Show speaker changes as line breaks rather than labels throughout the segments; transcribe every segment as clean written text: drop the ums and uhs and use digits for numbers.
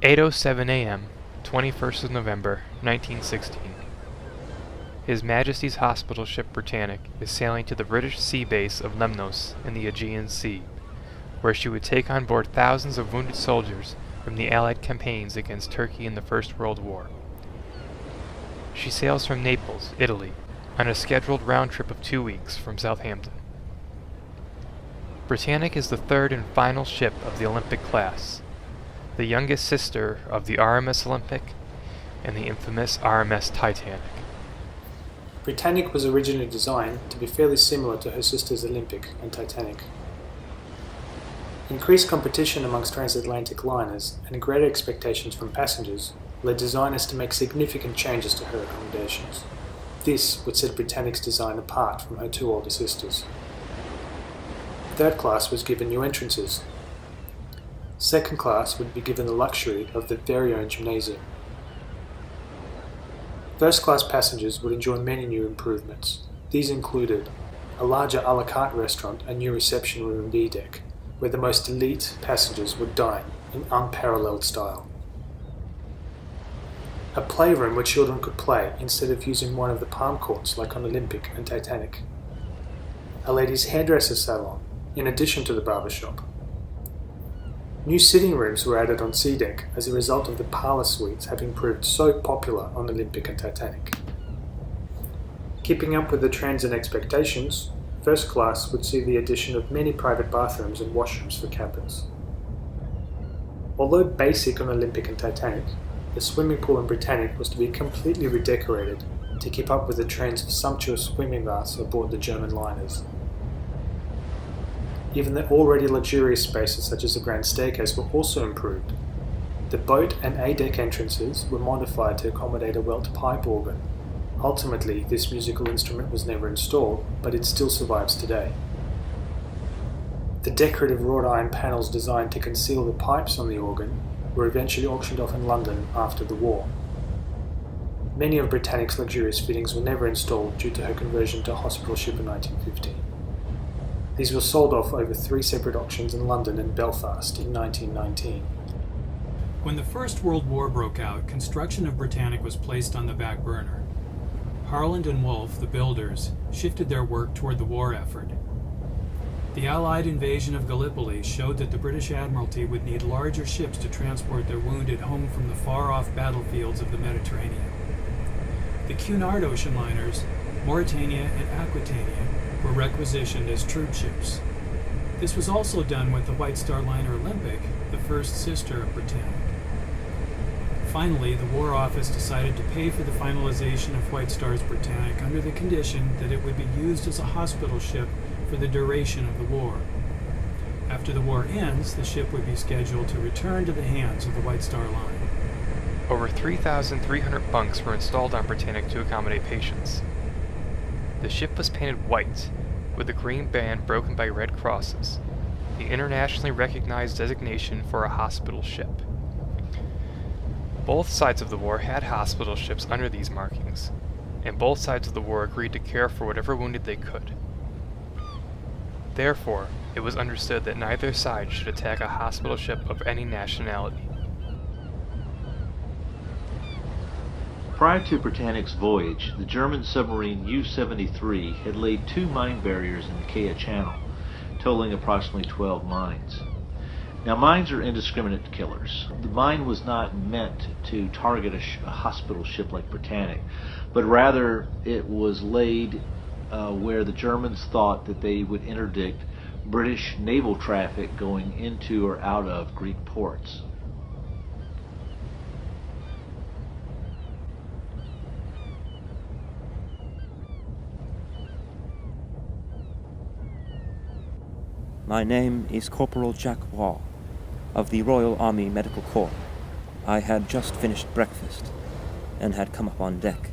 8:07 a.m., 21st of November, 1916. His Majesty's Hospital ship Britannic is sailing to the British sea base of Lemnos in the Aegean Sea, where she would take on board thousands of wounded soldiers from the Allied campaigns against Turkey in the First World War. She sails from Naples, Italy, on a scheduled round trip of 2 weeks from Southampton. Britannic is the third and final ship of the Olympic class, the youngest sister of the RMS Olympic and the infamous RMS Titanic.
Britannic was originally designed to be fairly similar to her sisters Olympic and Titanic. Increased competition amongst transatlantic liners and greater expectations from passengers led designers to make significant changes to her accommodations. This would set Britannic's design apart from her two older sisters. Third class was given new entrances. Second class would be given the luxury of their very own gymnasium. First class passengers would enjoy many new improvements. These included a larger a la carte restaurant and new reception room in B deck, where the most elite passengers would dine in unparalleled style. A playroom where children could play instead of using one of the palm courts like on Olympic and Titanic. A ladies' hairdresser salon, in addition to the barber shop. New sitting rooms were added on C deck as a result of the parlour suites having proved so popular on Olympic and Titanic. Keeping up with the trends and expectations, first class would see the addition of many private bathrooms and washrooms for cabins. Although basic on Olympic and Titanic, the swimming pool in Britannic was to be completely redecorated to keep up with the trends of sumptuous swimming baths aboard the German liners. Even the already luxurious spaces such as the Grand Staircase were also improved. The boat and A-deck entrances were modified to accommodate a Welt pipe organ. Ultimately, this musical instrument was never installed, but it still survives today. The decorative wrought iron panels designed to conceal the pipes on the organ were eventually auctioned off in London after the war. Many of Britannic's luxurious fittings were never installed due to her conversion to hospital ship in 1950. These were sold off over 3 separate auctions in London and Belfast in 1919.
When the First World War broke out, construction of Britannic was placed on the back burner. Harland and Wolff, the builders, shifted their work toward the war effort. The Allied invasion of Gallipoli showed that the British Admiralty would need larger ships to transport their wounded home from the far-off battlefields of the Mediterranean. The CUNARD ocean liners, Mauretania and Aquitania, were requisitioned as troop ships. This was also done with the White Star liner Olympic, the first sister of Britannic. Finally, the War Office decided to pay for the finalization of White Star's Britannic under the condition that it would be used as a hospital ship for the duration of the war. After the war ends, the ship would be scheduled to return to the hands of the White Star Line.
Over 3,300 bunks were installed on Britannic to accommodate patients. The ship was painted white, with the green band broken by red crosses, the internationally recognized designation for a hospital ship. Both sides of the war had hospital ships under these markings, and both sides of the war agreed to care for whatever wounded they could. Therefore, it was understood that neither side should attack a hospital ship of any nationality.
Prior to Britannic's voyage, the German submarine U-73 had laid 2 mine barriers in the Kea Channel, totaling approximately 12 mines. Now, mines are indiscriminate killers. The mine was not meant to target a hospital ship like Britannic, but rather it was laid where the Germans thought that they would interdict British naval traffic going into or out of Greek ports.
My name is Corporal Jack Waugh, of the Royal Army Medical Corps. I had just finished breakfast and had come up on deck.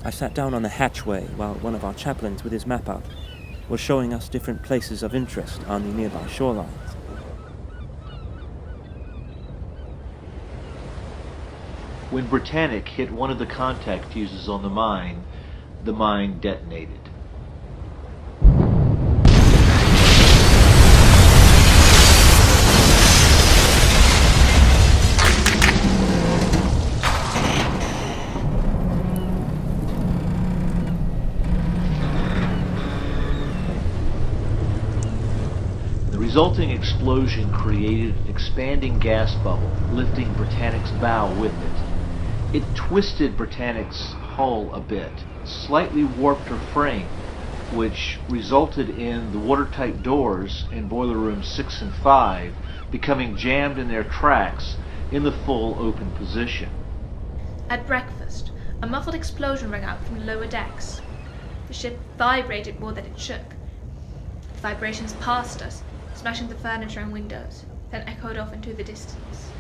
I sat down on the hatchway while one of our chaplains, with his map out, was showing us different places of interest on the nearby shorelines.
When Britannic hit one of the contact fuses on the mine detonated. resulting explosion created an expanding gas bubble, lifting Britannic's bow with it. It twisted Britannic's hull a bit, slightly warped her frame, which resulted in the watertight doors in boiler rooms 6 and 5 becoming jammed in their tracks in the full open position.
At breakfast, a muffled explosion rang out from the lower decks. The ship vibrated more than it shook. The vibrations passed us, smashing the furniture and windows, then echoed off into the distance.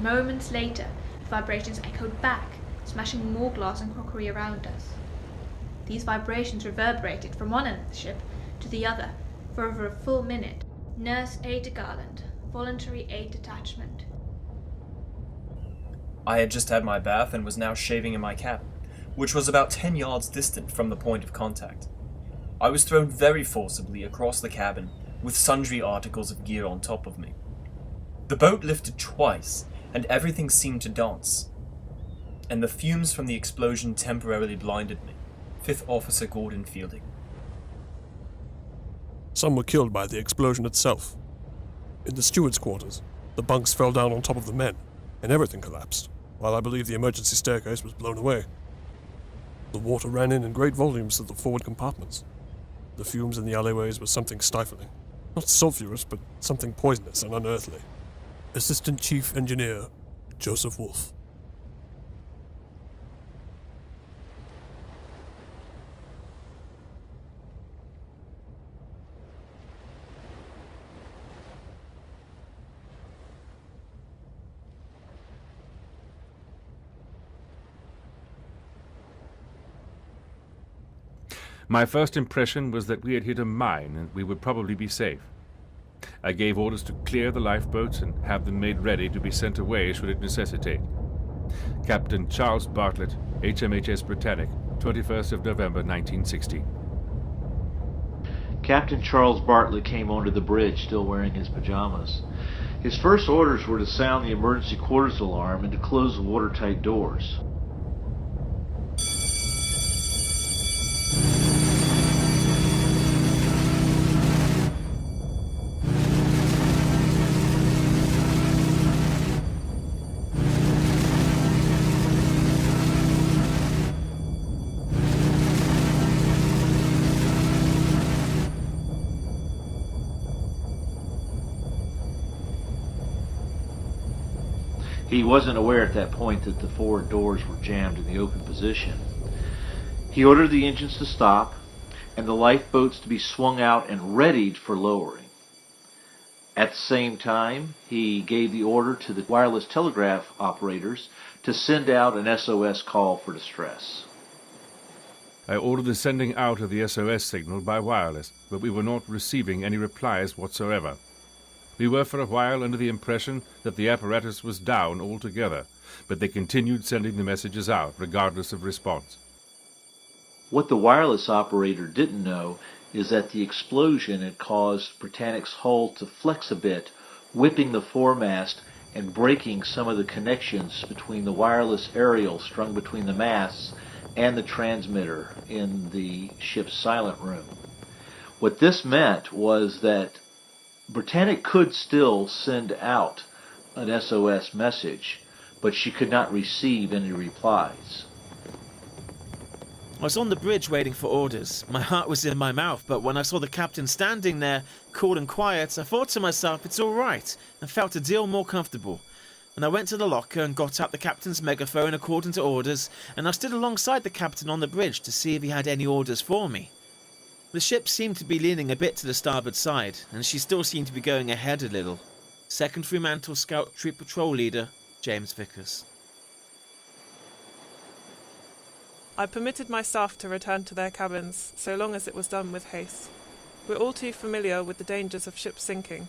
Moments later, the vibrations echoed back, smashing more glass and crockery around us. These vibrations reverberated from one end of the ship to the other for over a full minute. Nurse Ada Garland, Voluntary Aid Detachment.
I had just had my bath and was now shaving in my cabin, which was about 10 yards distant from the point of contact. I was thrown very forcibly across the cabin, with sundry articles of gear on top of me. The boat lifted twice, and everything seemed to dance, and the fumes from the explosion temporarily blinded me. 5th Officer Gordon Fielding.
Some were killed by the explosion itself. In the steward's quarters, the bunks fell down on top of the men, and everything collapsed, while I believe the emergency staircase was blown away. The water ran in great volumes to the forward compartments. The fumes in the alleyways were something stifling. Not sulphurous, but something poisonous and unearthly. Assistant Chief Engineer, Joseph Wolfe.
My first impression was that we had hit a mine and we would probably be safe. I gave orders to clear the lifeboats and have them made ready to be sent away should it necessitate. Captain Charles Bartlett, HMHS Britannic, 21st of November 1960.
Captain Charles Bartlett came onto the bridge still wearing his pajamas. His first orders were to sound the emergency quarters alarm and to close the watertight doors. He wasn't aware at that point that the forward doors were jammed in the open position. He ordered the engines to stop and the lifeboats to be swung out and readied for lowering. At the same time, he gave the order to the wireless telegraph operators to send out an SOS call for distress.
I ordered the sending out of the SOS signal by wireless, but we were not receiving any replies whatsoever. We were for a while under the impression that the apparatus was down altogether, but they continued sending the messages out, regardless of response.
What the wireless operator didn't know is that the explosion had caused Britannic's hull to flex a bit, whipping the foremast and breaking some of the connections between the wireless aerial strung between the masts and the transmitter in the ship's silent room. What this meant was that Britannic could still send out an SOS message, but she could not receive any replies.
I was on the bridge waiting for orders. My heart was in my mouth, but when I saw the captain standing there, cool and quiet, I thought to myself, it's all right, and felt a deal more comfortable. And I went to the locker and got out the captain's megaphone according to orders, and I stood alongside the captain on the bridge to see if he had any orders for me. The ship seemed to be leaning a bit to the starboard side, and she still seemed to be going ahead a little. 2nd Fremantle Scout Troop Patrol Leader, James Vickers.
I permitted my staff to return to their cabins, so long as it was done with haste. We're all too familiar with the dangers of ships sinking.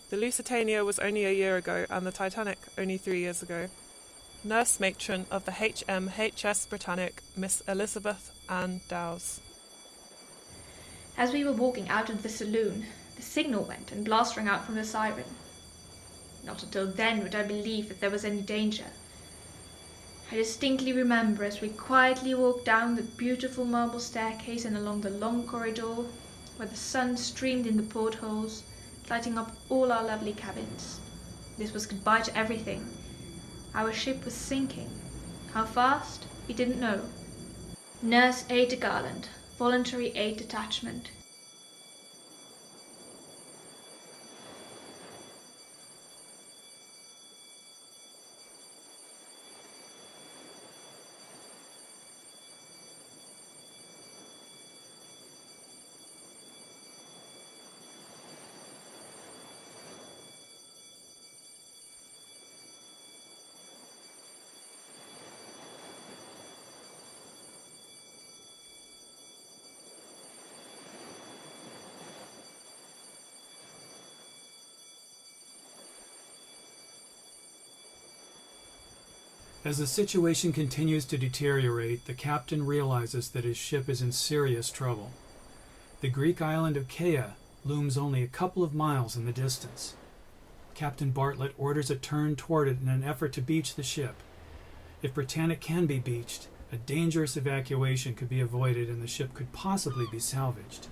The Lusitania was only a year ago, and the Titanic only 3 years ago. Nurse Matron of the HMHS Britannic, Miss Elizabeth Ann Dowes.
As we were walking out of the saloon, the signal went and blast rang out from the siren. Not until then would I believe that there was any danger. I distinctly remember as we quietly walked down the beautiful marble staircase and along the long corridor, where the sun streamed in the portholes, lighting up all our lovely cabins. This was goodbye to everything. Our ship was sinking. How fast? We didn't know. Nurse Ada Garland, Voluntary Aid Detachment.
As the situation continues to deteriorate, the captain realizes that his ship is in serious trouble. The Greek island of Kea looms only a couple of miles in the distance. Captain Bartlett orders a turn toward it in an effort to beach the ship. If Britannic can be beached, a dangerous evacuation could be avoided and the ship could possibly be salvaged.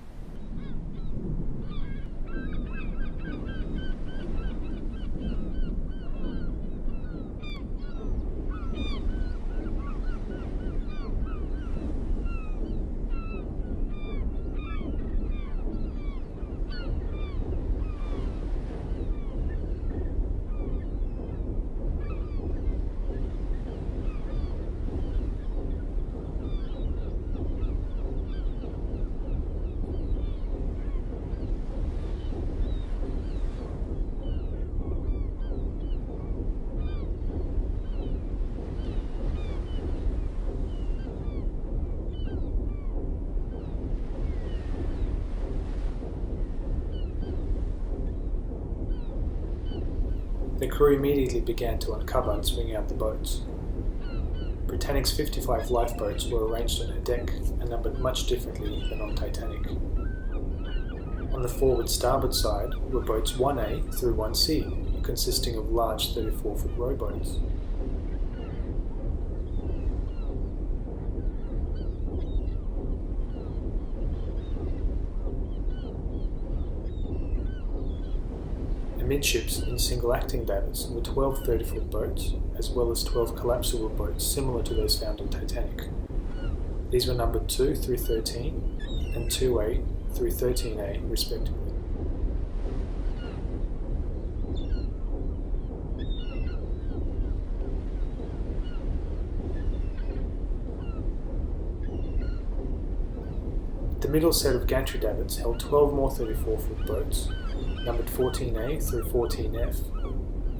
The crew immediately began to uncover and swing out the boats. Britannic's 55 lifeboats were arranged on her deck and numbered much differently than on Titanic. On the forward starboard side were boats 1A through 1C, consisting of large 34-foot rowboats. Amidships in single acting davits were 12 30-foot boats, as well as 12 collapsible boats similar to those found on Titanic. These were numbered 2 through 13 and 2A through 13A respectively. The middle set of gantry davits held 12 more 34-foot boats, numbered 14A through 14F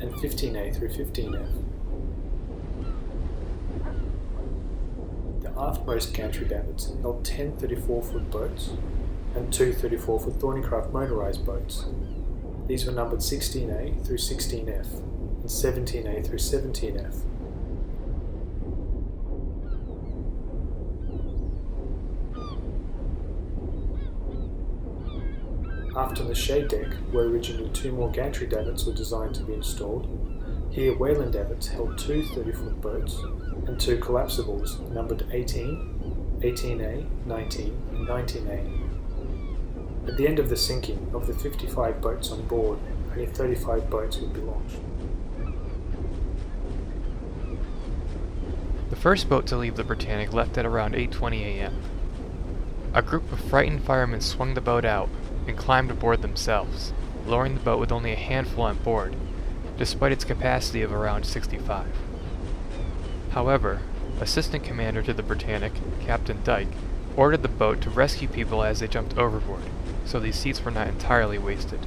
and 15A through 15F. The aftmost gantry davits held 10 34-foot boats and 2 34-foot Thornycraft motorised boats. These were numbered 16A through 16F and 17A through 17F. After the shade deck, where originally 2 more gantry davits were designed to be installed, here Wayland davits held 2 30-foot boats and 2 collapsibles numbered 18, 18A, 19 and 19A. At the end of the sinking, of the 55 boats on board, only 35 boats would be launched.
The first boat to leave the Britannic left at around 8:20 a.m. A group of frightened firemen swung the boat out and climbed aboard themselves, lowering the boat with only a handful on board, despite its capacity of around 65. However, Assistant Commander to the Britannic, Captain Dyke, ordered the boat to rescue people as they jumped overboard, so these seats were not entirely wasted.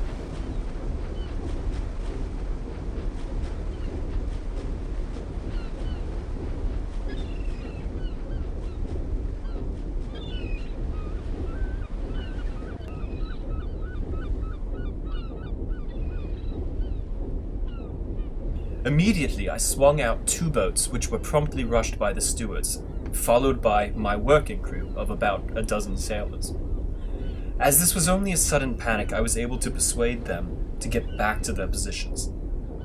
Immediately I swung out 2 boats which were promptly rushed by the stewards, followed by my working crew of about a dozen sailors. As this was only a sudden panic, I was able to persuade them to get back to their positions.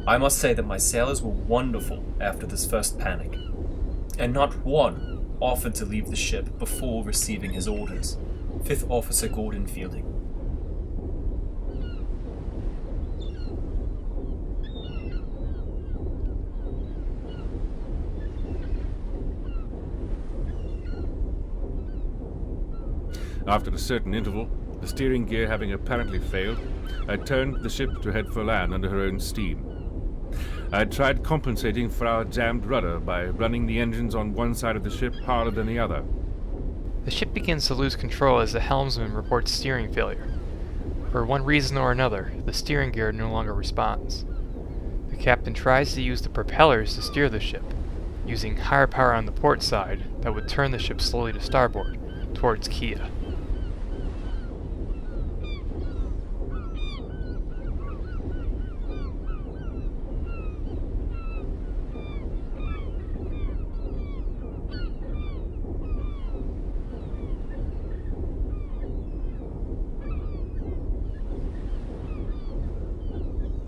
I must say that my sailors were wonderful after this first panic, and not one offered to leave the ship before receiving his orders. 5th Officer Gordon Fielding.
After a certain interval, the steering gear having apparently failed, I turned the ship to head for land under her own steam. I had tried compensating for our jammed rudder by running the engines on one side of the ship harder than the other.
The ship begins to lose control as the helmsman reports steering failure. For one reason or another, the steering gear no longer responds. The captain tries to use the propellers to steer the ship, using higher power on the port side that would turn the ship slowly to starboard, towards Kia.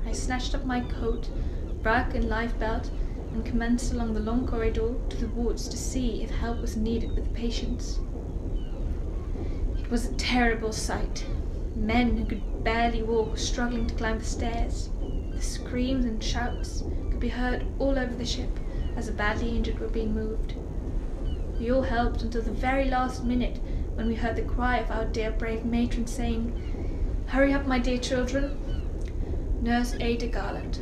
I snatched up my coat, rug and lifebelt and commenced along the long corridor to the wards to see if help was needed with the patients. It was a terrible sight. Men who could barely walk were struggling to climb the stairs. The screams and shouts could be heard all over the ship as the badly injured were being moved. We all helped until the very last minute when we heard the cry of our dear brave matron saying, "Hurry up, my dear children." Nurse Ada Garland.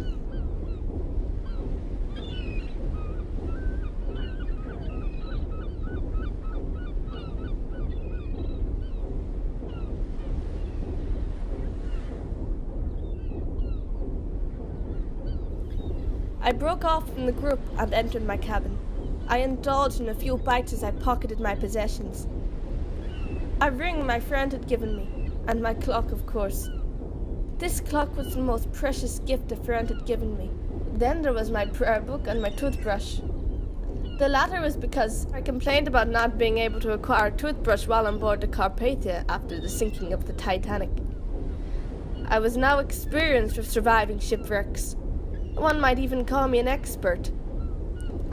I broke off from the group and entered my cabin. I indulged in a few bites as I pocketed my possessions. A ring my friend had given me, and my clock, of course. This clock was the most precious gift a friend had given me. Then there was my prayer book and my toothbrush. The latter was because I complained about not being able to acquire a toothbrush while on board the Cr.THG after the sinking of the Titanic. I was now experienced with surviving shipwrecks. One might even call me an expert.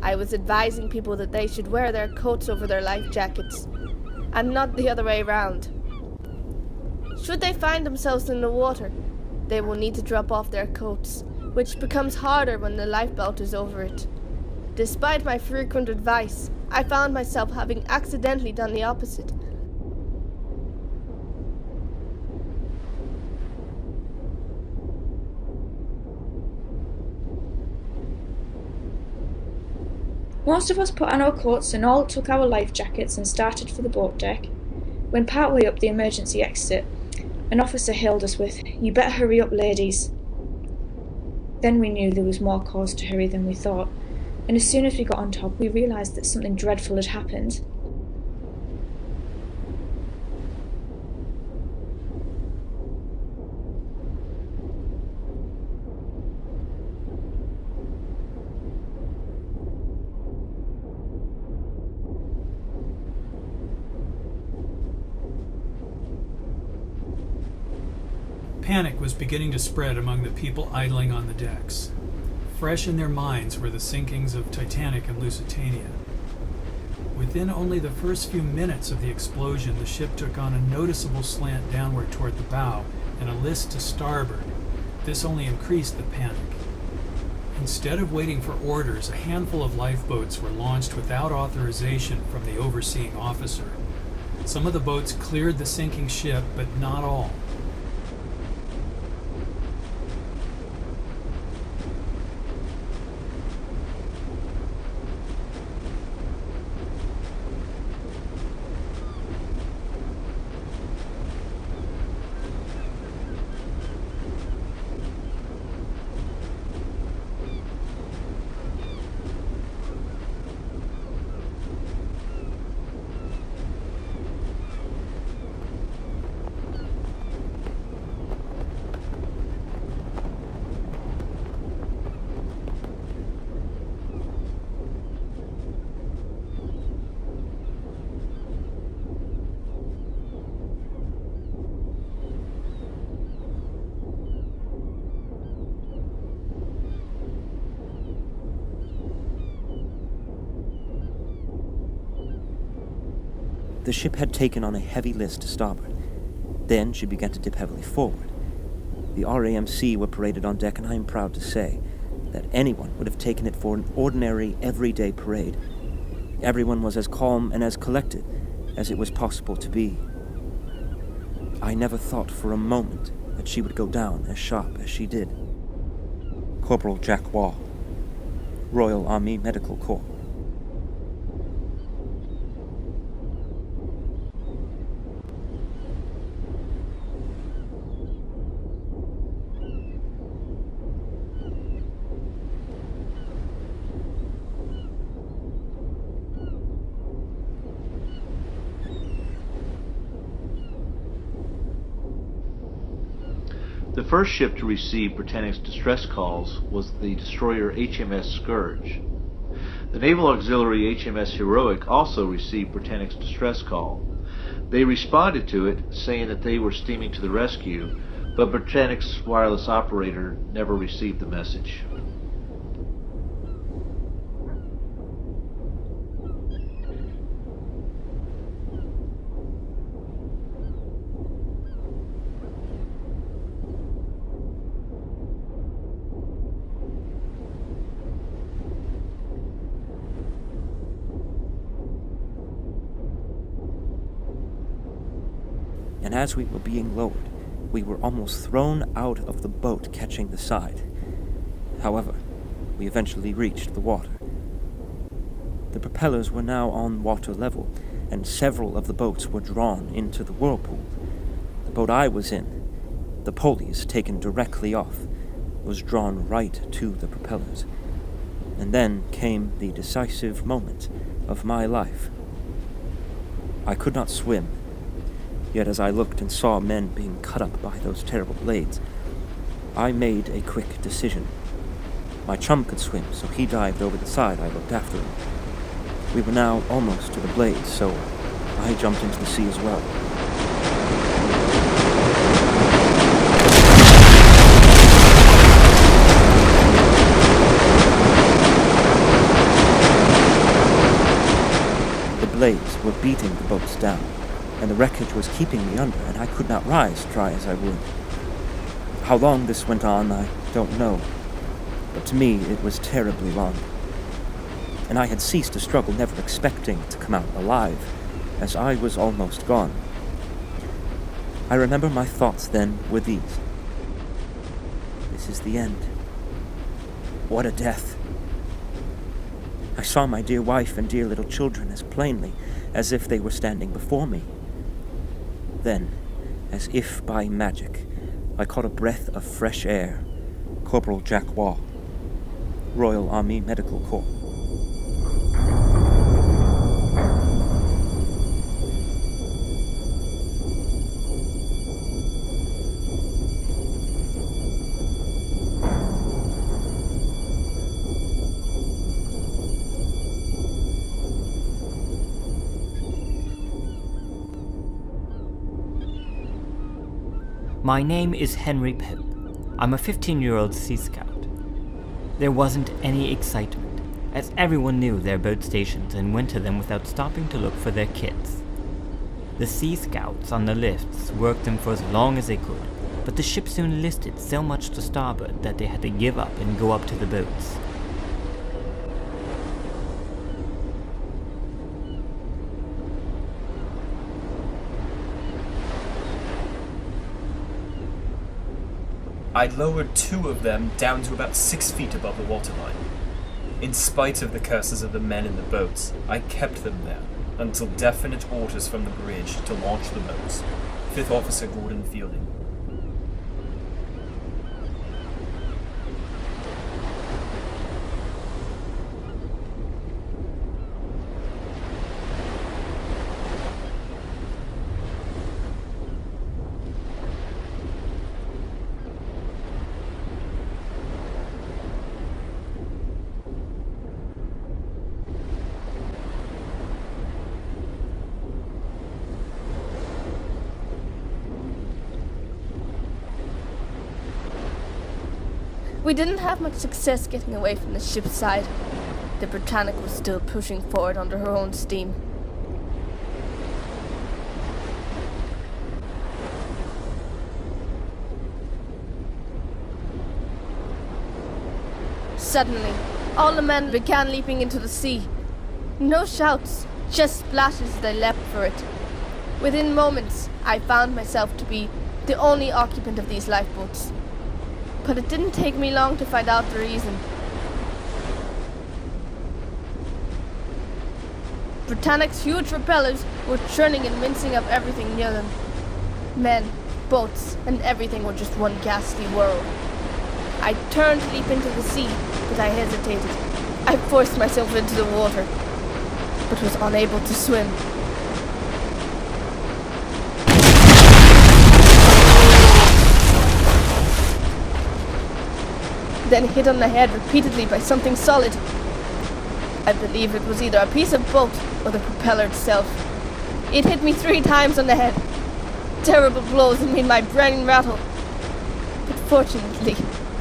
I was advising people that they should wear their coats over their life jackets, and not the other way round. Should they find themselves in the water, they will need to drop off their coats, which becomes harder when the lifebelt is over it. Despite my frequent advice, I found myself having accidentally done the opposite.
Most of us put on our coats and all took our life jackets and started for the boat deck. When partway up the emergency exit, an officer hailed us with, "You better hurry up, ladies." Then we knew there was more cause to hurry than we thought, and as soon as we got on top, we realised that something dreadful had happened.
Panic was beginning to spread among the people idling on the decks. Fresh in their minds were the sinkings of Titanic and Lusitania. Within only the first few minutes of the explosion, the ship took on a noticeable slant downward toward the bow and a list to starboard. This only increased the panic. Instead of waiting for orders, a handful of lifeboats were launched without authorization from the overseeing officer. Some of the boats cleared the sinking ship, but not all.
The ship had taken on a heavy list to starboard. Then she began to dip heavily forward. The RAMC were paraded on deck, and I am proud to say that anyone would have taken it for an ordinary, everyday parade. Everyone was as calm and as collected as it was possible to be. I never thought for a moment that she would go down as sharp as she did. Corporal Jack Wall, Royal Army Medical Corps.
The first ship to receive Britannic's distress calls was the destroyer HMS Scourge. The Naval Auxiliary HMS Heroic also received Britannic's distress call. They responded to it, saying that they were steaming to the rescue, but Britannic's wireless operator never received the message.
And as we were being lowered, we were almost thrown out of the boat catching the side. However, we eventually reached the water. The propellers were now on water level, and several of the boats were drawn into the whirlpool. The boat I was in, the pulleys taken directly off, was drawn right to the propellers. And then came the decisive moment of my life. I could not swim. Yet as I looked and saw men being cut up by those terrible blades, I made a quick decision. My chum could swim, so he dived over the side. I looked after him. We were now almost to the blades, so I jumped into the sea as well. The blades were beating the boats down, and the wreckage was keeping me under, and I could not rise, try as I would. How long this went on, I don't know, but to me it was terribly long. And I had ceased to struggle, never expecting to come out alive, as I was almost gone. I remember my thoughts then were these. This is the end. What a death. I saw my dear wife and dear little children as plainly as if they were standing before me. Then, as if by magic, I caught a breath of fresh air. Corporal Jack Wall, Royal Army Medical Corps.
My name is Henry Pip. I'm a 15-year-old Sea Scout. There wasn't any excitement, as everyone knew their boat stations and went to them without stopping to look for their kits. The Sea Scouts on the lifts worked them for as long as they could, but the ship soon listed so much to starboard that they had to give up and go up to the boats.
I lowered 2 of them down to about 6 feet above the waterline. In spite of the curses of the men in the boats, I kept them there until definite orders from the bridge to launch the boats. 5th Officer Gordon Fielding.
We didn't have much success getting away from the ship's side. The Britannic was still pushing forward under her own steam. Suddenly, all the men began leaping into the sea. No shouts, just splashes as they leapt for it. Within moments, I found myself to be the only occupant of these lifeboats. But it didn't take me long to find out the reason. Britannic's huge propellers were churning and mincing up everything near them. Men, boats, and everything were just one ghastly whirl. I turned to leap into the sea, but I hesitated. I forced myself into the water, but was unable to swim. Then hit on the head repeatedly by something solid. I believe it was either a piece of boat or the propeller itself. It hit me 3 times on the head. Terrible blows that made my brain rattle. But fortunately,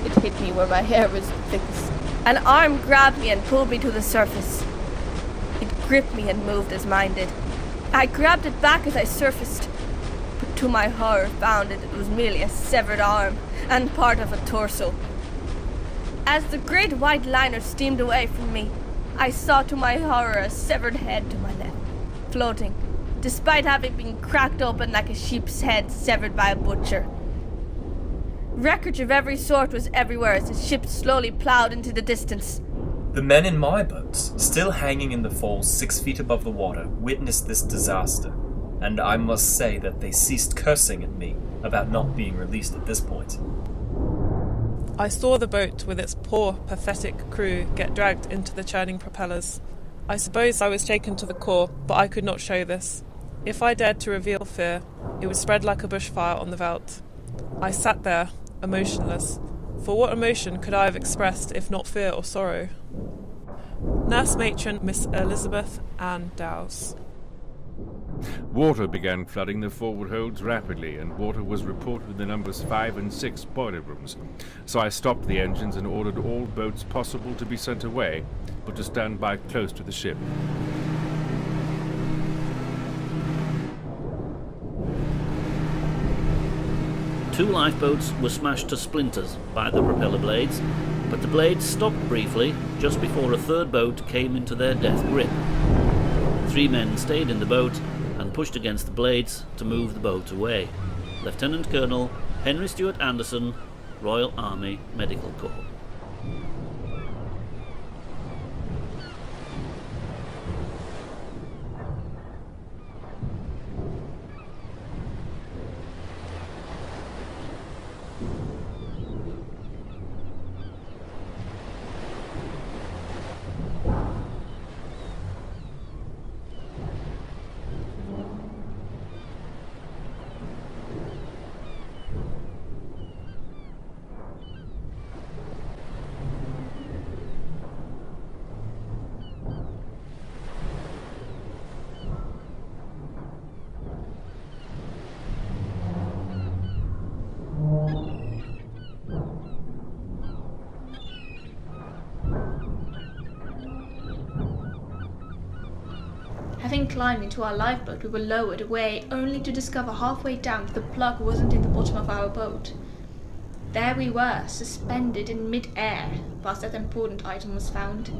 it hit me where my hair was thickest. An arm grabbed me and pulled me to the surface. It gripped me and moved as mine did. I grabbed it back as I surfaced, but to my horror found it was merely a severed arm and part of a torso. As the great white liner steamed away from me, I saw to my horror a severed head to my left, floating, despite having been cracked open like a sheep's head severed by a butcher. Wreckage of every sort was everywhere as the ship slowly ploughed into the distance.
The men in my boats, still hanging in the falls 6 feet above the water, witnessed this disaster, and I must say that they ceased cursing at me about not being released at this point.
I saw the boat with its poor, pathetic crew get dragged into the churning propellers. I suppose I was shaken to the core, but I could not show this. If I dared to reveal fear, it would spread like a bushfire on the veldt. I sat there, emotionless. For what emotion could I have expressed if not fear or sorrow? Nurse Matron Miss Elizabeth Ann Dowse.
Water began flooding the forward holds rapidly, and water was reported in the numbers 5 and 6 boiler rooms. So I stopped the engines and ordered all boats possible to be sent away, but to stand by close to the ship.
Two lifeboats were smashed to splinters by the propeller blades, but the blades stopped briefly just before a third boat came into their death grip. 3 men stayed in the boat and pushed against the blades to move the boat away. Lieutenant Colonel Henry Stuart Anderson, Royal Army Medical Corps.
Having climbed into our lifeboat, we were lowered away, only to discover halfway down that the plug wasn't in the bottom of our boat. There we were, suspended in mid-air, whilst that important item was found.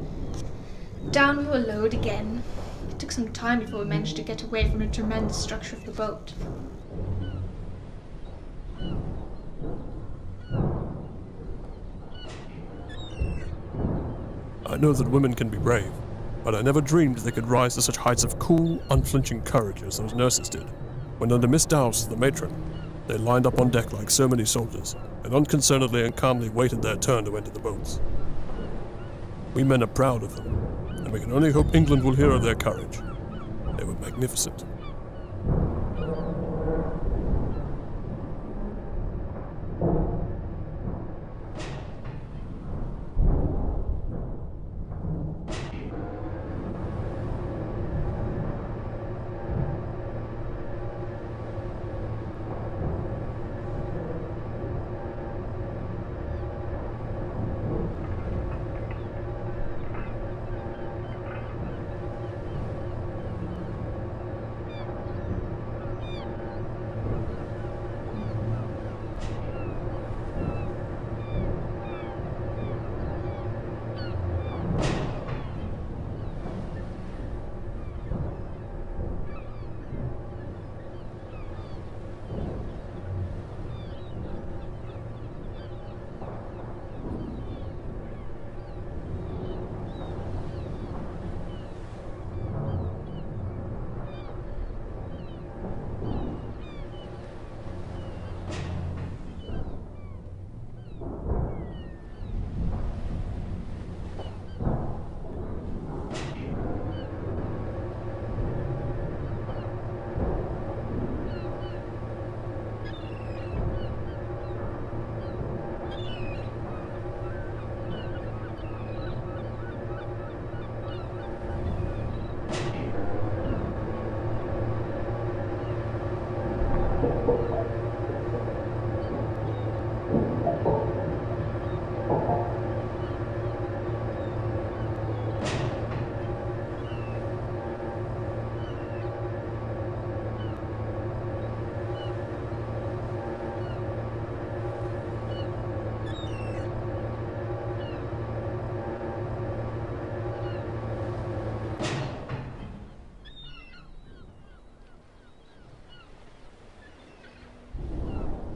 Down we were lowered again. It took some time before we managed to get away from the tremendous structure of the boat.
I know that women can be brave, but I never dreamed they could rise to such heights of cool, unflinching courage as those nurses did, when under Miss Dowse, the matron, they lined up on deck like so many soldiers, and unconcernedly and calmly waited their turn to enter the boats. We men are proud of them, and we can only hope England will hear of their courage. They were magnificent.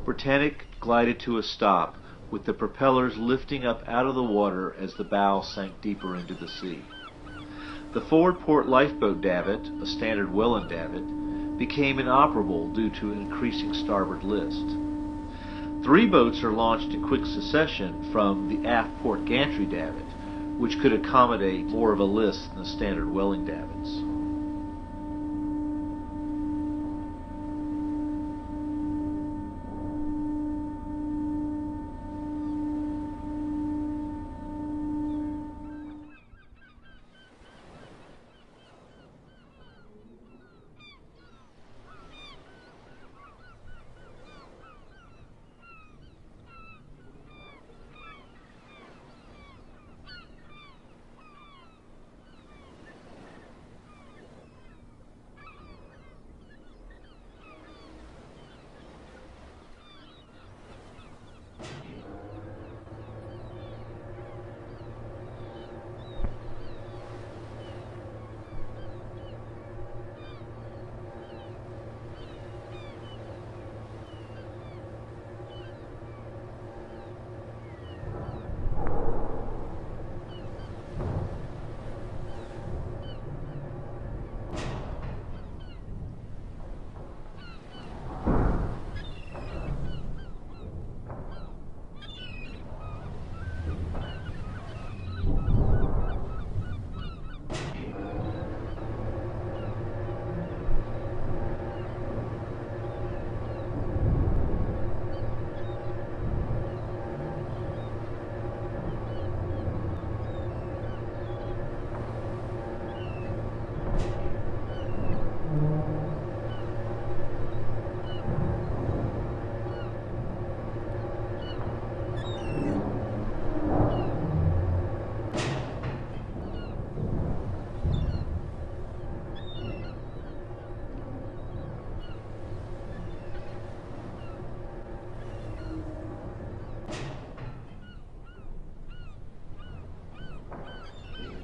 Britannic glided to a stop, with the propellers lifting up out of the water as the bow sank deeper into the sea. The forward port lifeboat davit, a standard Welland davit, became inoperable due to an increasing starboard list. 3 boats are launched in quick succession from the aft port gantry davit, which could accommodate more of a list than the standard Welling davits.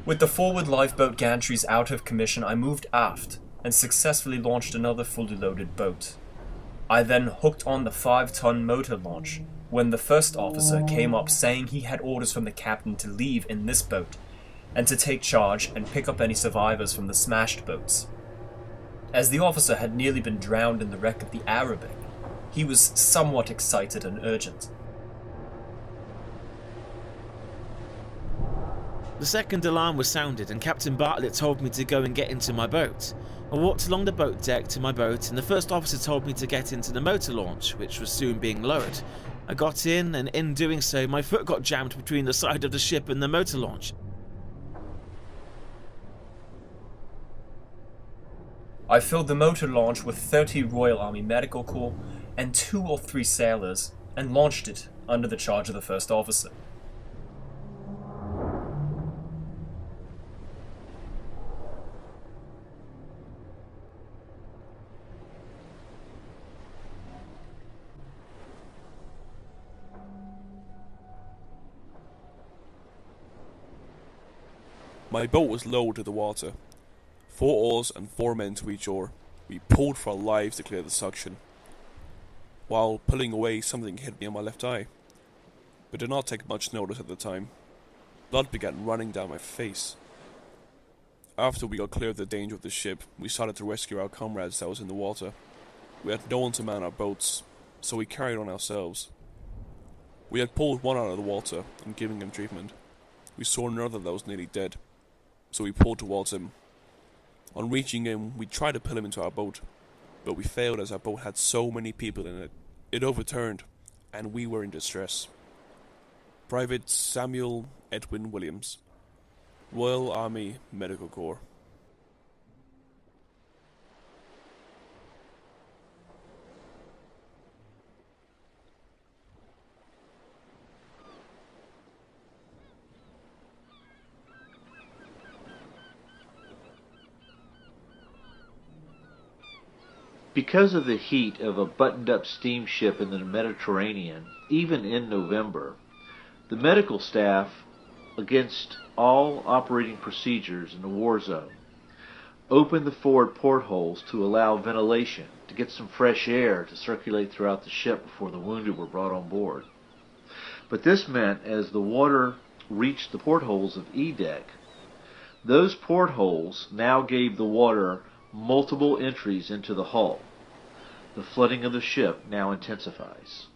With the forward lifeboat gantries out of commission, I moved aft and successfully launched another fully loaded boat. I then hooked on the 5-ton motor launch when the first officer came up saying he had orders from the captain to leave in this boat and to take charge and pick up any survivors from the smashed boats. As the officer had nearly been drowned in the wreck of the Arabic, he was somewhat excited and urgent.
The second alarm was sounded and Captain Bartlett told me to go and get into my boat. I walked along the boat deck to my boat and the first officer told me to get into the motor launch, which was soon being lowered. I got in, and in doing so my foot got jammed between the side of the ship and the motor launch.
I filled the motor launch with 30 Royal Army Medical Corps and 2 or 3 sailors and launched it under the charge of the first officer.
My boat was lowered to the water. 4 oars and 4 men to each oar. We pulled for our lives to clear the suction. While pulling away, something hit me on my left eye, but did not take much notice at the time. Blood began running down my face. After we got clear of the danger of the ship, we started to rescue our comrades that was in the water. We had no one to man our boats, so we carried on ourselves. We had pulled one out of the water and given him treatment. We saw another that was nearly dead, so we pulled towards him. On reaching him, we tried to pull him into our boat, but we failed as our boat had so many people in it. It overturned, and we were in distress. Private Samuel Edwin Williams, Royal Army Medical Corps.
Because of the heat of a buttoned-up steamship in the Mediterranean, even in November, the medical staff, against all operating procedures in a war zone, opened the forward portholes to allow ventilation, to get some fresh air to circulate throughout the ship before the wounded were brought on board. But this meant, as the water reached the portholes of E-deck, those portholes now gave the water multiple entries into the hull. The flooding of the ship now intensifies.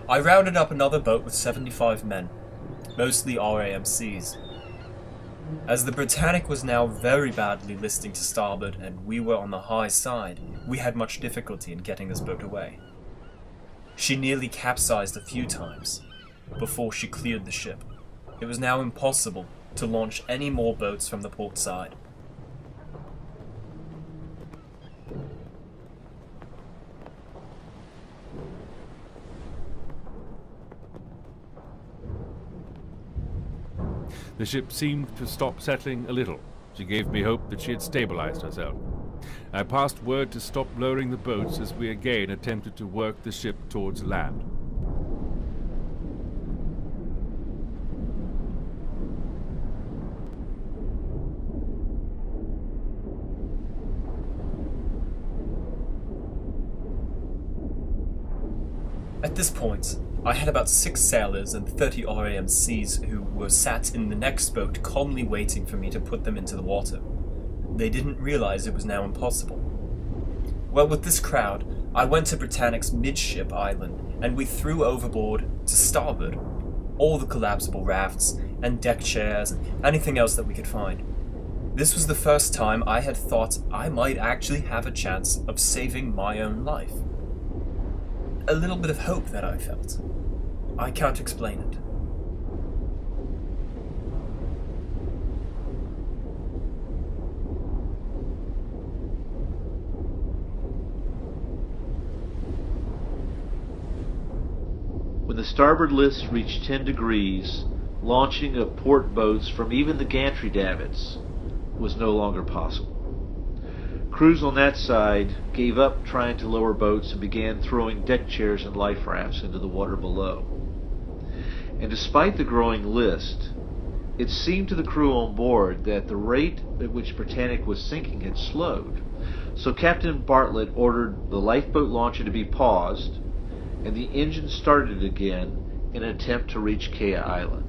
I rounded up another boat with 75 men, mostly RAMCs. As the Britannic was now very badly listing to starboard and we were on the high side, we had much difficulty in getting this boat away. She nearly capsized a few times before she cleared the ship. It was now impossible to launch any more boats from the port side.
The ship seemed to stop settling a little. She gave me hope that she had stabilized herself. I passed word to stop lowering the boats as we again attempted to work the ship towards land.
At this point, I had about 6 sailors and 30 RAMCs who were sat in the next boat calmly waiting for me to put them into the water. They didn't realize it was now impossible. Well, with this crowd, I went to Britannic's midship island, and we threw overboard to starboard all the collapsible rafts and deck chairs and anything else that we could find. This was the first time I had thought I might actually have a chance of saving my own life. A little bit of hope that I felt. I can't explain it.
When the starboard list reached 10 degrees, launching of port boats from even the gantry davits was no longer possible. Crews on that side gave up trying to lower boats and began throwing deck chairs and life rafts into the water below. And despite the growing list, it seemed to the crew on board that the rate at which Britannic was sinking had slowed. So Captain Bartlett ordered the lifeboat launcher to be paused, and the engine started again in an attempt to reach Kea Island.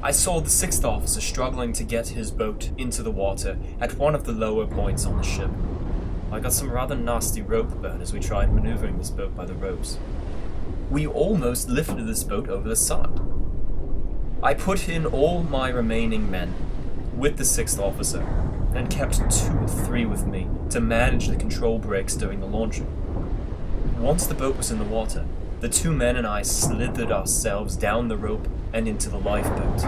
I saw the sixth officer struggling to get his boat into the water at one of the lower points on the ship. I got some rather nasty rope burn as we tried maneuvering this boat by the ropes. We almost lifted this boat over the side. I put in all my remaining men with the sixth officer and kept 2 or 3 with me to manage the control breaks during the launching. Once the boat was in the water, the 2 men and I slithered ourselves down the rope and into the lifeboat.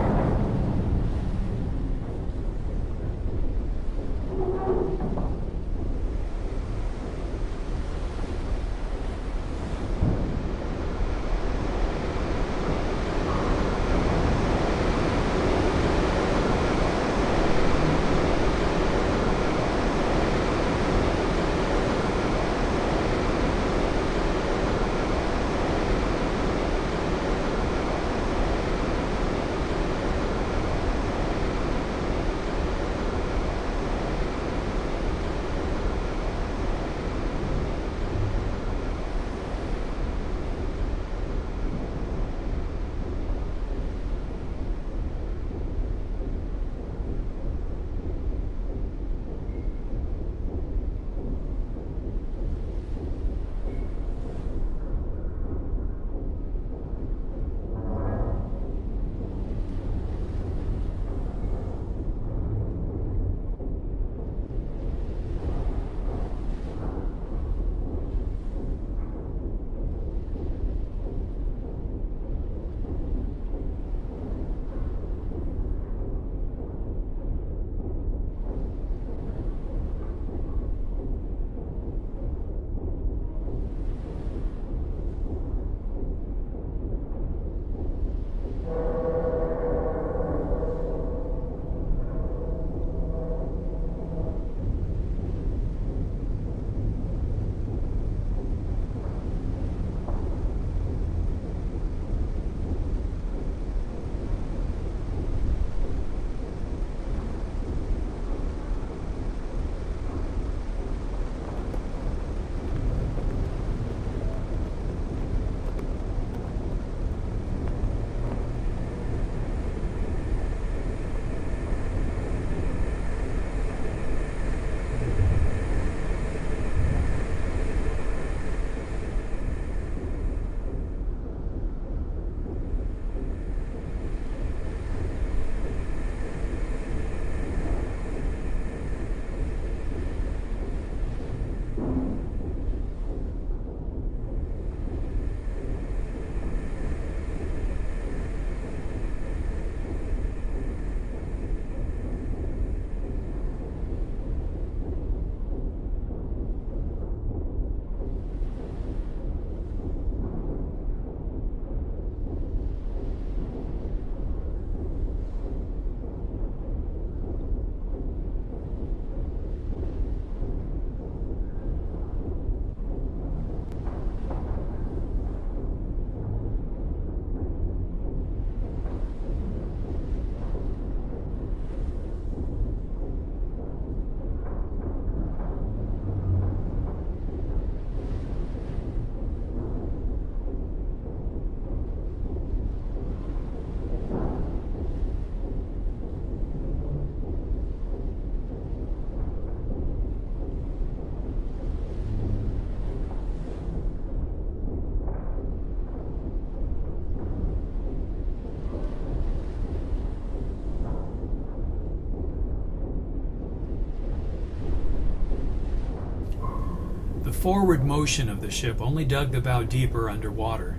The forward motion of the ship only dug the bow deeper underwater.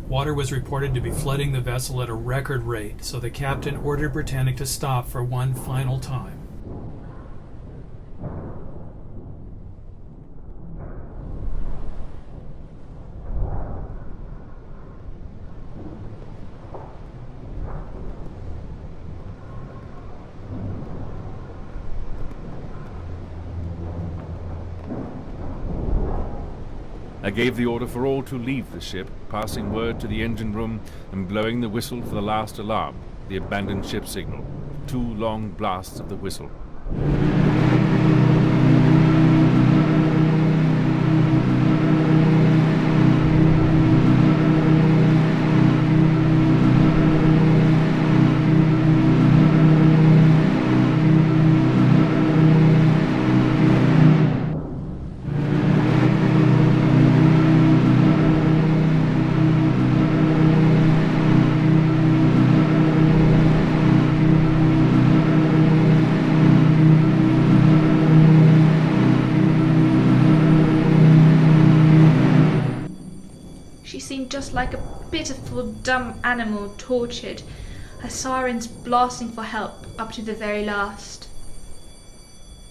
Water was reported to be flooding the vessel at a record rate, so the captain ordered Britannic to stop for one final time.
I gave the order for all to leave the ship, passing word to the engine room and blowing the whistle for the last alarm, the abandoned ship signal. 2 long blasts of the whistle.
like a pitiful dumb animal tortured, her sirens blasting for help up to the very last.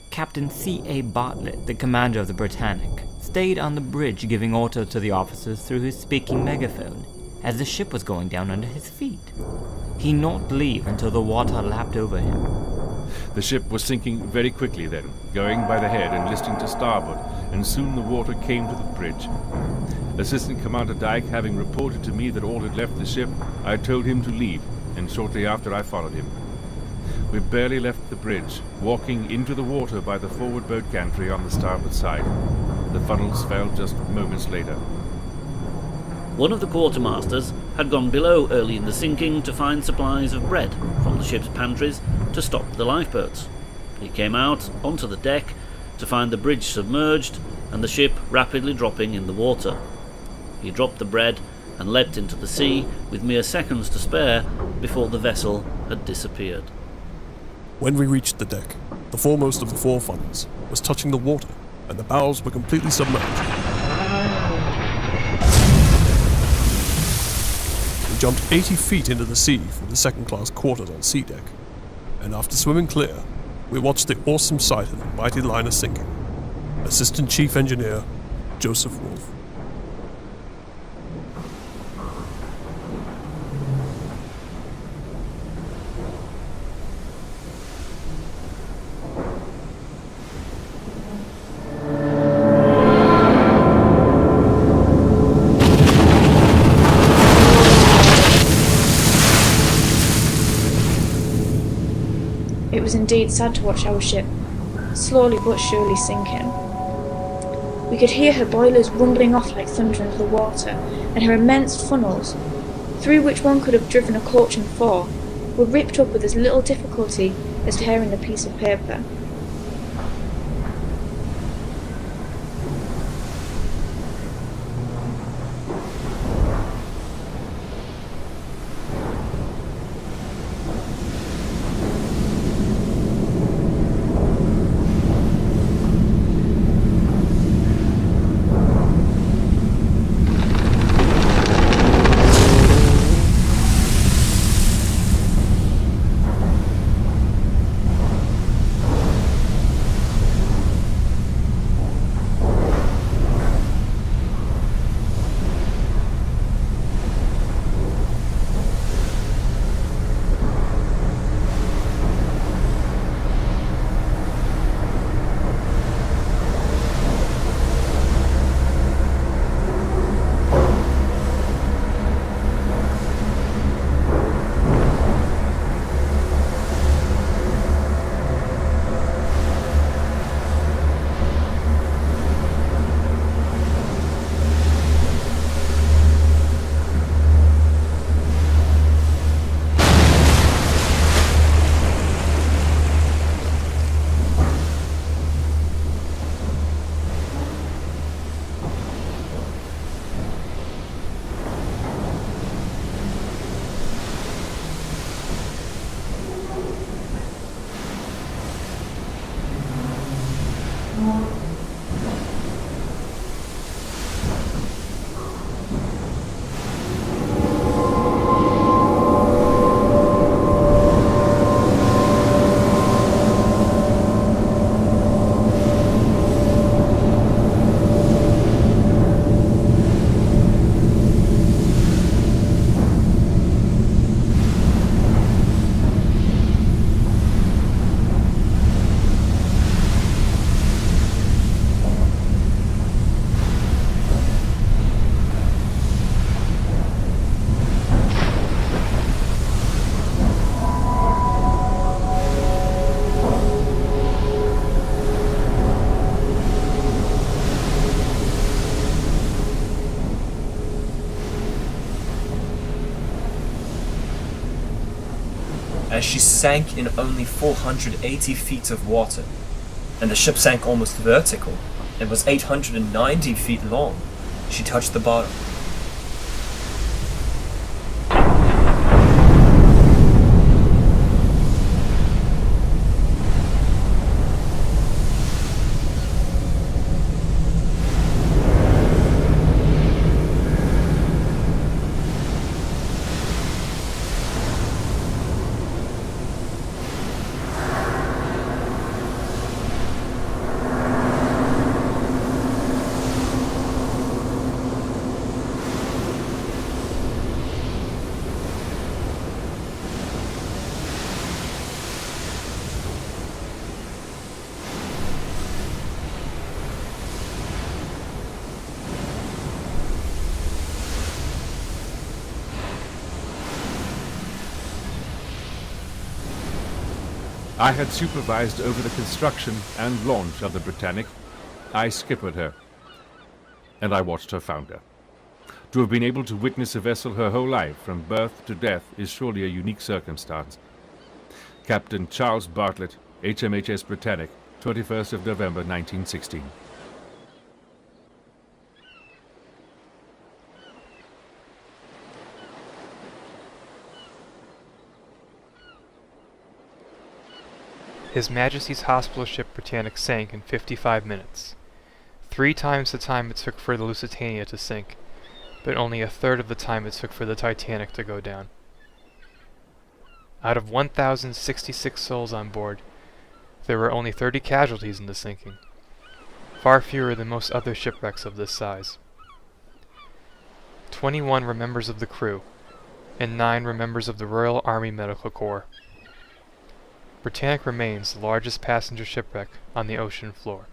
Captain C.A. Bartlett, the commander of the Britannic, stayed on the bridge giving orders to the officers through his speaking megaphone as the ship was going down under his feet. He not leave until the water lapped over him.
The ship was sinking very quickly then, going by the head and listing to starboard, and soon the water came to the bridge. Assistant Commander Dyke having reported to me that all had left the ship, I told him to leave, and shortly after I followed him. We barely left the bridge, walking into the water by the forward boat gantry on the starboard side. The funnels fell just moments later.
One of the quartermasters had gone below early in the sinking to find supplies of bread from the ship's pantries to stock the lifeboats. He came out onto the deck to find the bridge submerged and the ship rapidly dropping in the water. He dropped the bread and leapt into the sea with mere seconds to spare before the vessel had disappeared.
When we reached the deck, the foremost of the 4 funnels was touching the water, and the bows were completely submerged. We jumped 80 feet into the sea from the second-class quarters on sea deck, and after swimming clear, we watched the awesome sight of the mighty liner sinking. Assistant Chief Engineer, Joseph Wolfe.
It was indeed sad to watch our ship, slowly but surely sinking. We could hear her boilers rumbling off like thunder into the water, and her immense funnels, through which one could have driven a coach and 4, were ripped up with as little difficulty as tearing a piece of paper.
As she sank in only 480 feet of water, and the ship sank almost vertical and was 890 feet long, she touched the bottom.
I had supervised over the construction and launch of the Britannic. I skippered her, and I watched her founder. To have been able to witness a vessel her whole life, from birth to death, is surely a unique circumstance. Captain Charles Bartlett, HMHS Britannic, 21st of November 1916.
His Majesty's hospital ship Britannic sank in 55 minutes. 3 times the time it took for the Lusitania to sink, but only a third of the time it took for the Titanic to go down. Out of 1,066 souls on board, there were only 30 casualties in the sinking, far fewer than most other shipwrecks of this size. 21 were members of the crew, and 9 were members of the Royal Army Medical Corps. Britannic remains the largest passenger shipwreck on the ocean floor.